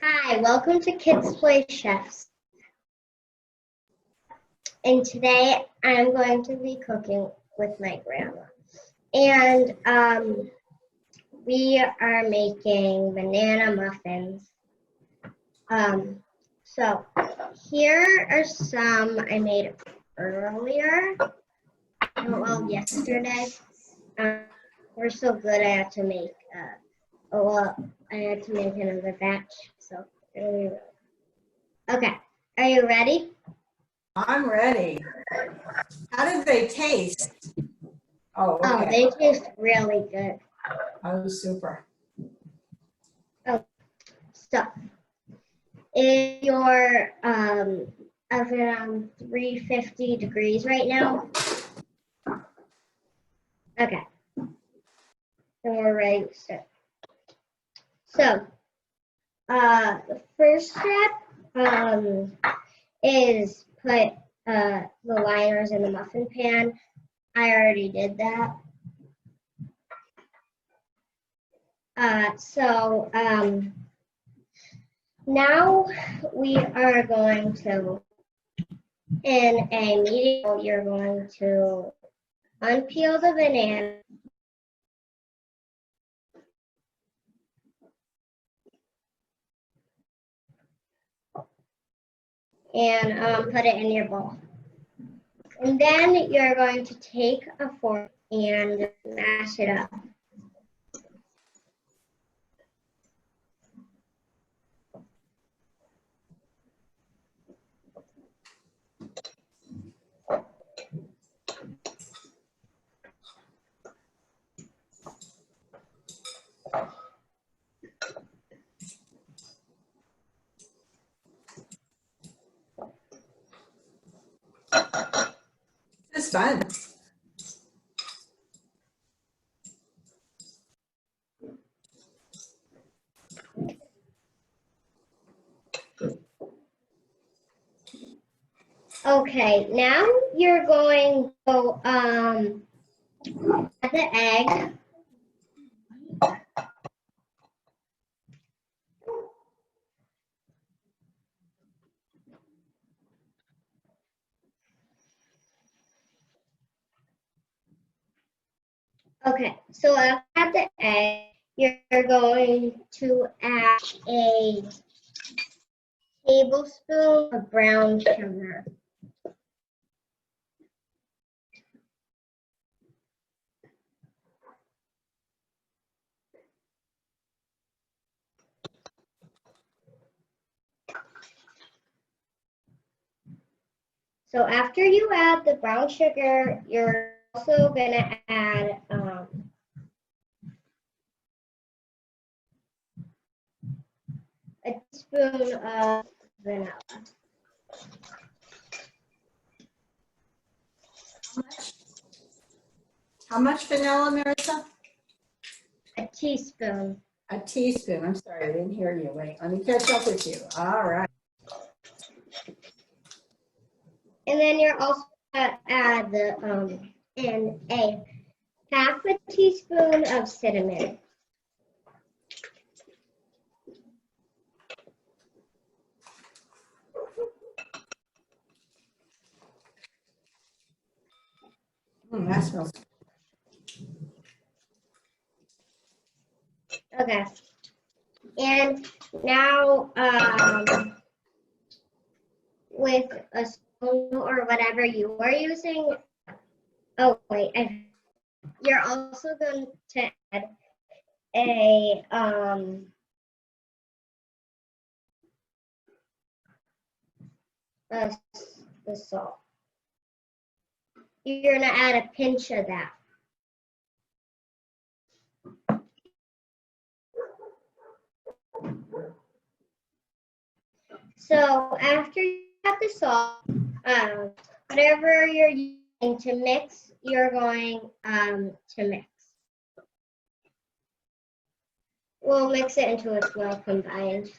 Hi, welcome to KidsPlay Chefs. And today I'm going to be cooking with my grandma. And we are making banana muffins. So here are some I made earlier, yesterday. We're so good I had to make, I had to make another batch. So, okay, are you ready? I'm ready. How did they taste? Oh, okay. Oh, they taste really good. Oh, super. Oh, so if your oven on 350 degrees right now, okay, then we're ready to start. So, the first step is put the liners in the muffin pan. I already did that. Now we are going to, in a medium, you're going to unpeel the banana and put it in your bowl. And then you're going to take a fork and mash it up. It's fun. Okay, now you're going to add the egg. Okay, so after the egg, you're going to add a tablespoon of brown sugar. So after you add the brown sugar, you're also going to add a teaspoon of vanilla. How much vanilla, Marissa? A teaspoon. A teaspoon. I'm sorry, I didn't hear you. Wait, let me catch up with you. All right. And then you're also going to add a half a teaspoon of cinnamon. That smells good. Okay. And now with a spoon or whatever you are using, oh wait, you're also going to add the salt. You're going to add a pinch of that. So after you add the salt, whatever you're using to mix, you're going to mix. We'll mix it until it's well combined.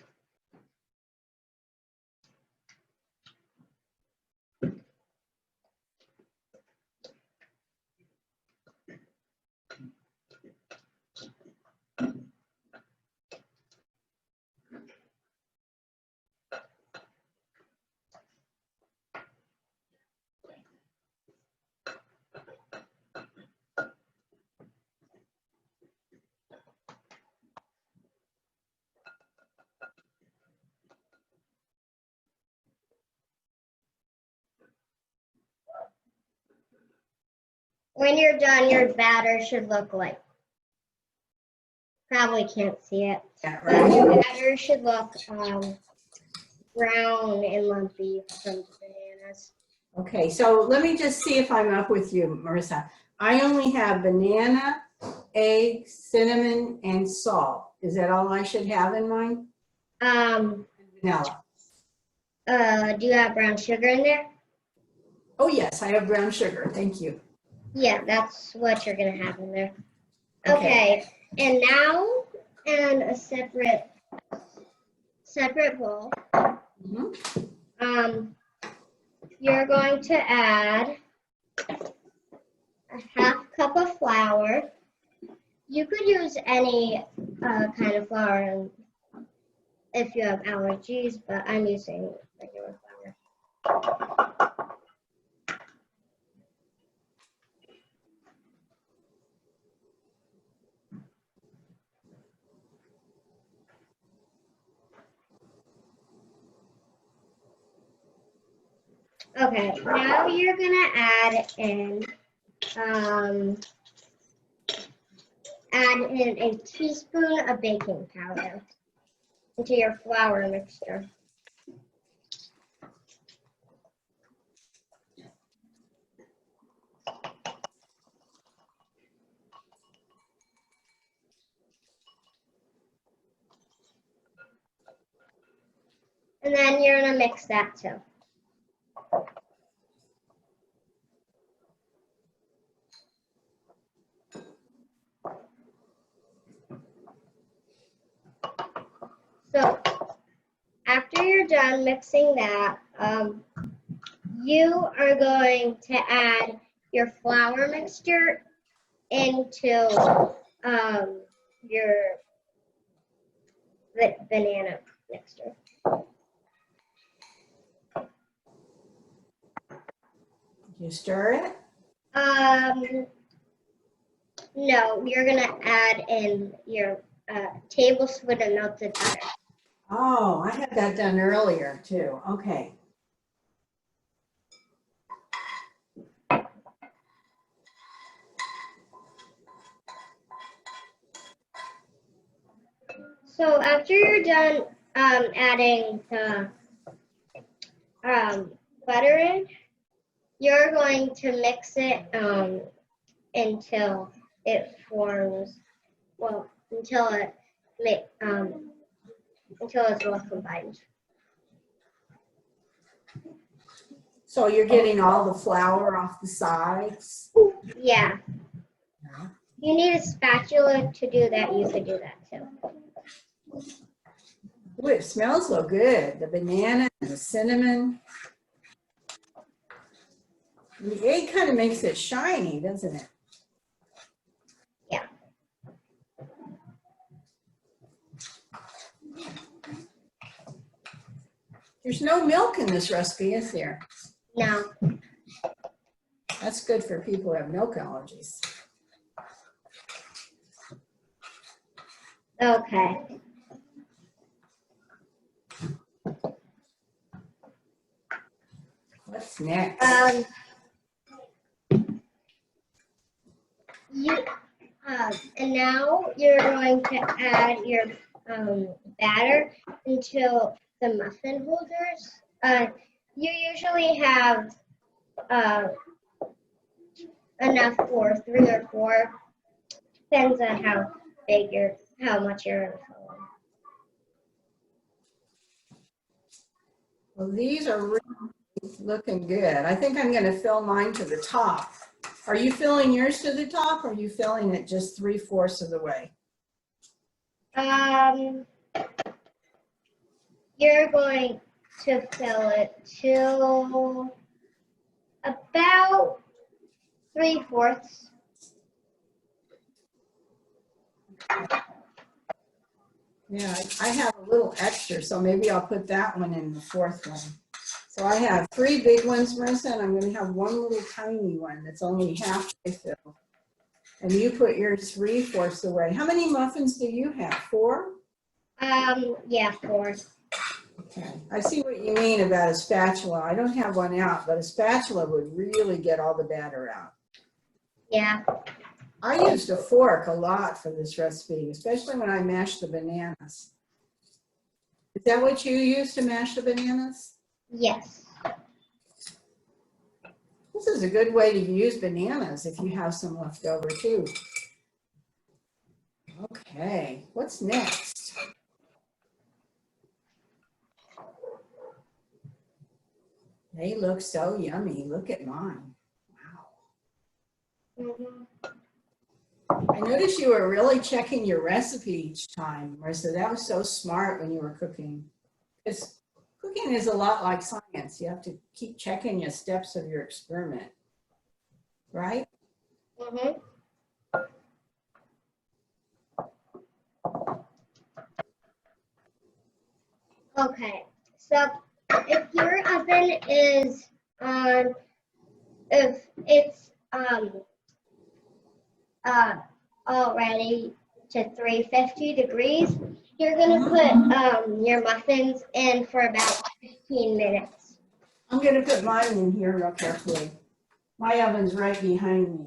When you're done, your batter should look like, probably can't see it, Yeah, but right. your batter should look brown and lumpy from the bananas. Okay, so let me just see if I'm up with you, Marissa. I only have banana, egg, cinnamon, and salt. Is that all I should have in mine? Vanilla. Do you have brown sugar in there? Oh yes, I have brown sugar. Thank you. Yeah, that's what you're gonna have in there. Okay, and now in a separate bowl, you're going to add a half cup of flour. You could use any kind of flour if you have allergies, but I'm using regular flour. Okay, now you're gonna add in a teaspoon of baking powder into your flour mixture. And then you're gonna mix that too. So after you're done mixing that, you are going to add your flour mixture into your banana mixture. You stir it? No, you're gonna add in your tablespoon of melted butter. Oh, I had that done earlier too. Okay. So after you're done adding the butter in, you're going to mix it until it forms, well, until it's well combined. So you're getting all the flour off the sides? Yeah. You need a spatula to do that. You could do that too. Ooh, it smells so good. The banana and the cinnamon. And the egg kind of makes it shiny, doesn't it? Yeah. There's no milk in this recipe, is there? No. That's good for people who have milk allergies. Okay. What's next? And now you're going to add your batter into the muffin holders. You usually have enough for 3 or 4. Depends on how much you're going to fill in. Well, these are really looking good. I think I'm going to fill mine to the top. Are you filling yours to the top, or are you filling it just 3/4 of the way? You're going to fill it to about 3/4. Yeah, I have a little extra, so maybe I'll put that one in the 4th one. So I have 3 big ones, Marissa, and I'm going to have 1 little tiny one that's only halfway filled. And you put yours 3/4 the way. How many muffins do you have? 4? Yeah, 4. Okay. I see what you mean about a spatula. I don't have one out, but a spatula would really get all the batter out. Yeah. I used a fork a lot for this recipe, especially when I mashed the bananas. Is that what you use to mash the bananas? Yes. This is a good way to use bananas if you have some left over too. Okay, what's next? They look so yummy. Look at mine. Wow. Mhm. I noticed you were really checking your recipe each time, Marissa. That was so smart when you were cooking. Because cooking is a lot like science. You have to keep checking your steps of your experiment, right? Mhm. Okay. So if your oven is on, if it's already to 350 degrees, you're gonna put your muffins in for about 15 minutes. I'm going to put mine in here real carefully. My oven's right behind me.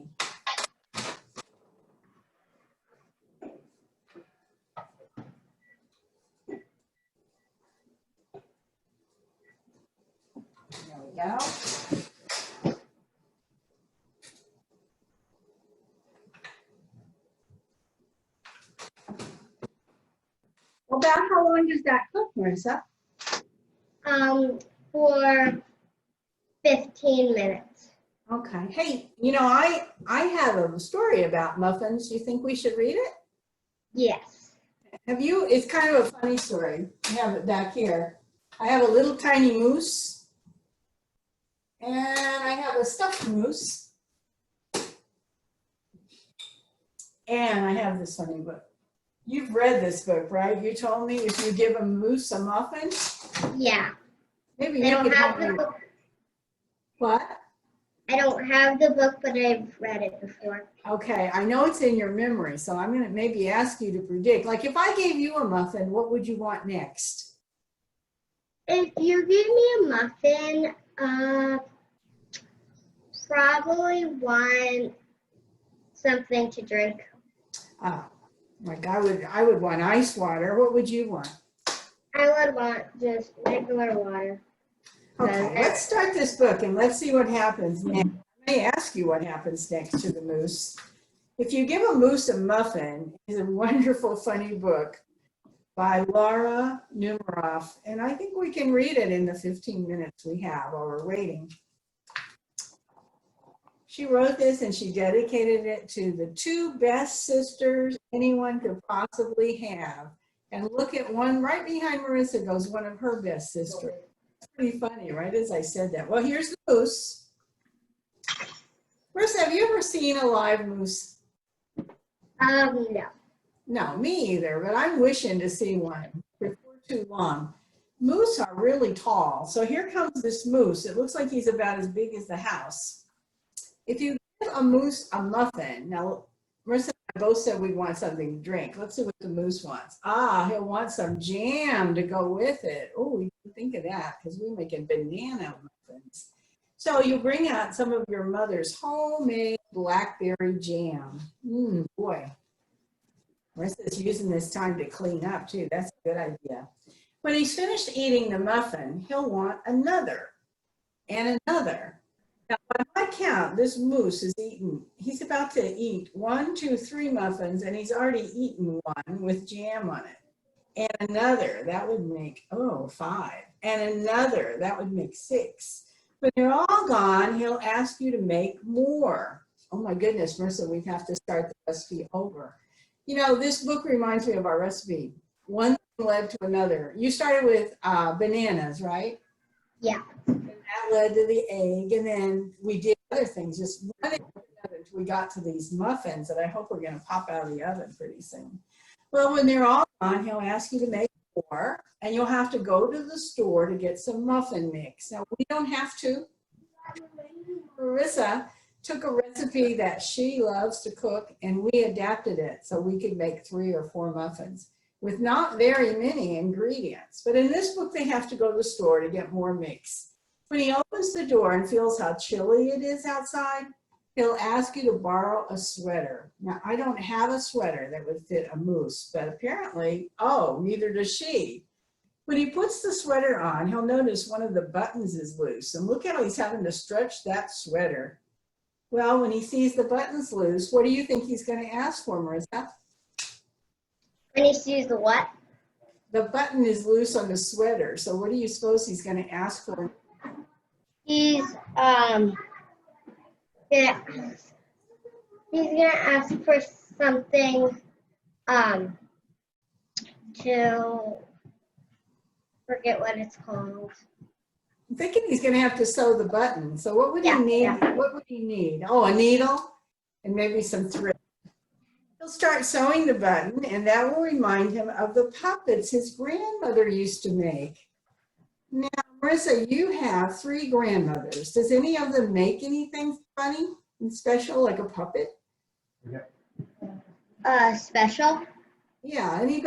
There we go. Well, about how long does that cook, Marissa? For 15 minutes. Okay. Hey, you know, I have a story about muffins. You think we should read it? Yes. Have you? It's kind of a funny story. I have it back here. I have a little tiny moose, and I have a stuffed moose, and I have this funny book. You've read this book, right? You told me if you give a moose a muffin, Yeah. maybe I we don't could have help the you. book. What? I don't have the book, but I've read it before. Okay, I know it's in your memory, so I'm going to maybe ask you to predict. Like if I gave you a muffin, what would you want next? If you give me a muffin, probably want something to drink. Like I would want ice water. What would you want? I would want just regular water. Okay, let's start this book and let's see what happens next. I may ask you what happens next to the moose. If You Give a Moose a Muffin is a wonderful, funny book by Laura Numeroff, and I think we can read it in the 15 minutes we have while we're waiting. She wrote this and she dedicated it to the two best sisters anyone could possibly have. And look at one right behind Marissa goes one of her best sisters. Pretty funny, right? As I said that. Well, here's the moose. Marissa, have you ever seen a live moose? No. No, me either, but I'm wishing to see one before too long. Moose are really tall. So here comes this moose. It looks like he's about as big as the house. If you give a moose a muffin, now Marissa and I both said we want something to drink. Let's see what the moose wants. He'll want some jam to go with it. Oh, we didn't think of that because we're making banana muffins. So you bring out some of your mother's homemade blackberry jam. Boy. Marissa's using this time to clean up too. That's a good idea. When he's finished eating the muffin, he'll want another and another. Now, by my count, this moose is eaten. He's about to eat 1, 2, 3 muffins, and he's already eaten one with jam on it. And another, that would make, 5. And another, that would make 6. When they're all gone, he'll ask you to make more. Oh my goodness, Marissa, we have to start the recipe over. You know, this book reminds me of our recipe. One thing led to another. You started with bananas, right? Yeah. And that led to the egg, and then we did other things, just one after another until we got to these muffins that I hope are going to pop out of the oven pretty soon. Well, when they're all gone, he'll ask you to make more, and you'll have to go to the store to get some muffin mix. Now, we don't have to. Marissa took a recipe that she loves to cook, and we adapted it so we could make 3 or 4 muffins with not very many ingredients. But in this book, they have to go to the store to get more mix. When he opens the door and feels how chilly it is outside, He'll ask you to borrow a sweater. Now, I don't have a sweater that would fit a moose, but apparently, oh, neither does she. When he puts the sweater on, he'll notice one of the buttons is loose. And look how he's having to stretch that sweater. Well, when he sees the buttons loose, what do you think he's going to ask for, Marissa? When he sees the what? The button is loose on the sweater. So what do you suppose he's going to ask for? He's yeah, he's gonna ask for something to forget what it's called. I'm thinking he's going to have to sew the button. So what would he need? Yeah. What would he need? Oh, a needle and maybe some thread. He'll start sewing the button, and that will remind him of the puppets his grandmother used to make. Now, Marissa, you have 3 grandmothers. Does any of them make anything funny and special, like a puppet? Special? Yeah, any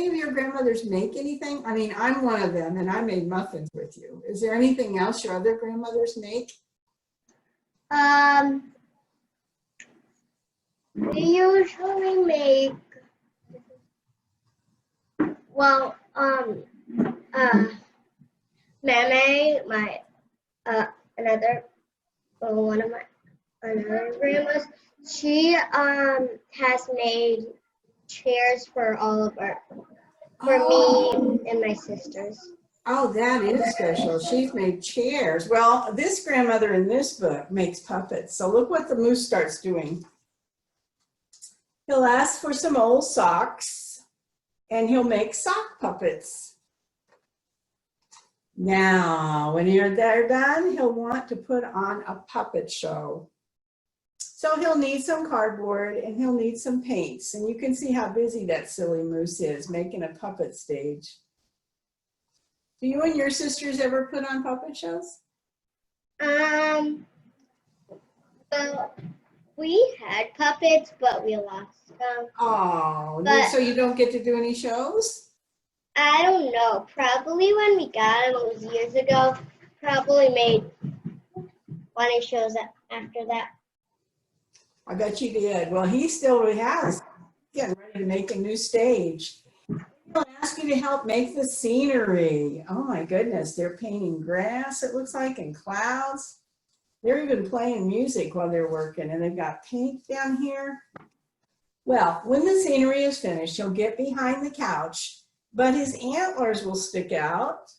of your grandmothers make anything? I mean, I'm one of them, and I made muffins with you. Is there anything else your other grandmothers make? We usually make, well, Mame, my another grandma's, she has made chairs for all of me and my sisters. Oh, that is special. She's made chairs. Well, this grandmother in this book makes puppets. So look what the moose starts doing. He'll ask for some old socks, and he'll make sock puppets. Now, when they're done, he'll want to put on a puppet show. So he'll need some cardboard, and he'll need some paints. And you can see how busy that silly moose is making a puppet stage. Do you and your sisters ever put on puppet shows? Well, we had puppets, but we lost them. Oh, But so you don't get to do any shows? I don't know. Probably when we got them, it was years ago. Probably made 20 shows after that. I bet you did. Well, he still has. Getting ready to make a new stage. He'll ask you to help make the scenery. Oh my goodness, they're painting grass, it looks like, and clouds. They're even playing music while they're working, and they've got paint down here. Well, when the scenery is finished, he'll get behind the couch, but his antlers will stick out,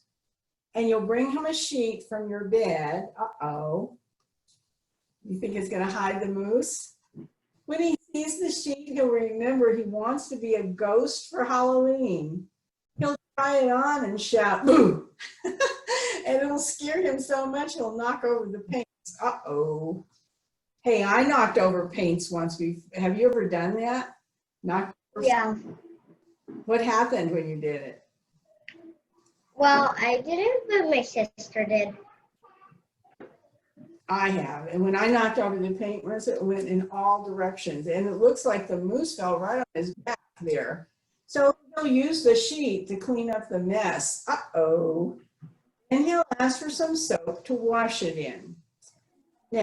and you'll bring him a sheet from your bed. Uh-oh. You think it's going to hide the moose? When he sees the sheet, he'll remember he wants to be a ghost for Halloween. He'll try it on and shout, "Boo!" And it'll scare him so much he'll knock over the paints. Uh-oh. Hey, I knocked over paints once. Have you ever done that? Yeah. What happened when you did it? Well, I didn't, but my sister did. I have. And when I knocked over the paint, it went in all directions. And it looks like the moose fell right on his back there. So he'll use the sheet to clean up the mess. Uh-oh. And he'll ask for some soap to wash it in. Now,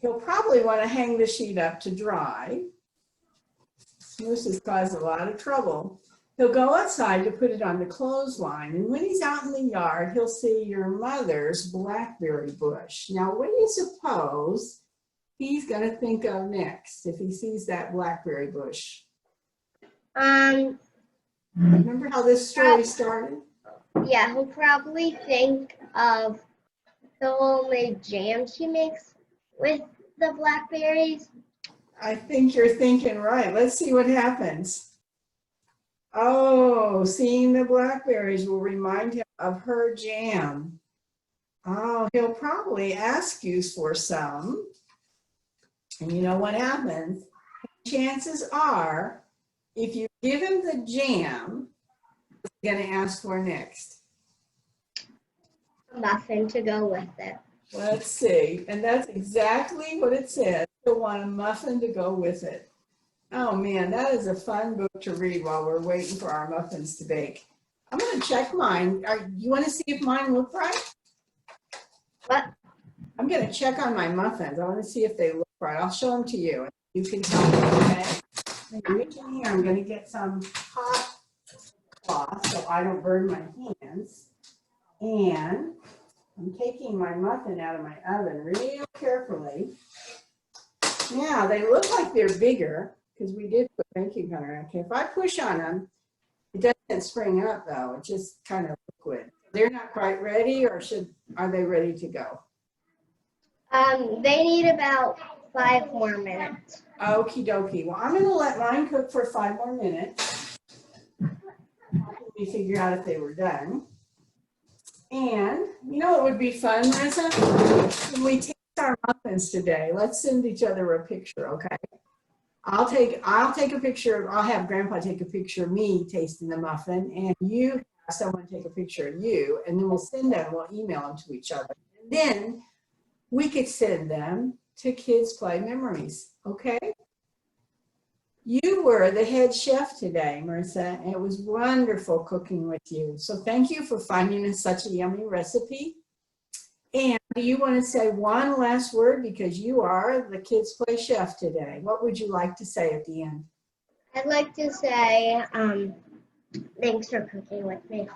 he'll probably want to hang the sheet up to dry. Moose has caused a lot of trouble. He'll go outside to put it on the clothesline, and when he's out in the yard, he'll see your mother's blackberry bush. Now, what do you suppose he's going to think of next if he sees that blackberry bush? Remember how this story started? Yeah, he'll probably think of the homemade jam she makes with the blackberries. I think you're thinking right. Let's see what happens. Oh, seeing the blackberries will remind him of her jam. Oh, he'll probably ask you for some. And you know what happens? Chances are, if you give him the jam, what's he going to ask for next? A muffin to go with it. Let's see. And that's exactly what it says. He'll want a muffin to go with it. Oh man, that is a fun book to read while we're waiting for our muffins to bake. I'm going to check mine. You want to see if mine look right? What? I'm going to check on my muffins. I want to see if they look right, I'll show them to you. You can tell me, okay? Reach in here, I'm gonna get some hot cloth so I don't burn my hands. And I'm taking my muffin out of my oven real carefully. Now, they look like they're bigger because we did put baking powder in. Okay, if I push on them, it doesn't spring up though, it's just kind of liquid. They're not quite ready, or are they ready to go? They need about 5 more minutes. Okie dokie. Well, I'm gonna let mine cook for 5 more minutes. Let me figure out if they were done. And you know what would be fun, Marissa? When we taste our muffins today, let's send each other a picture, okay? I'll take a picture. I'll have Grandpa take a picture of me tasting the muffin, and you have someone take a picture of you, and then we'll send them. We'll email them to each other. And then we could send them to Kids Play Memories, okay? You were the head chef today, Marissa, and it was wonderful cooking with you. So thank you for finding us such a yummy recipe. And do you want to say one last word, because you are the Kids Play chef today? What would you like to say at the end? I'd like to say thanks for cooking with me.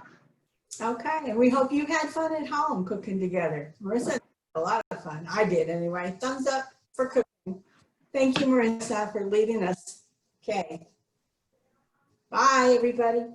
Okay, and we hope you had fun at home cooking together. Marissa had a lot of fun. I did anyway. Thumbs up for cooking. Thank you, Marissa, for leading us. Okay. Bye, everybody.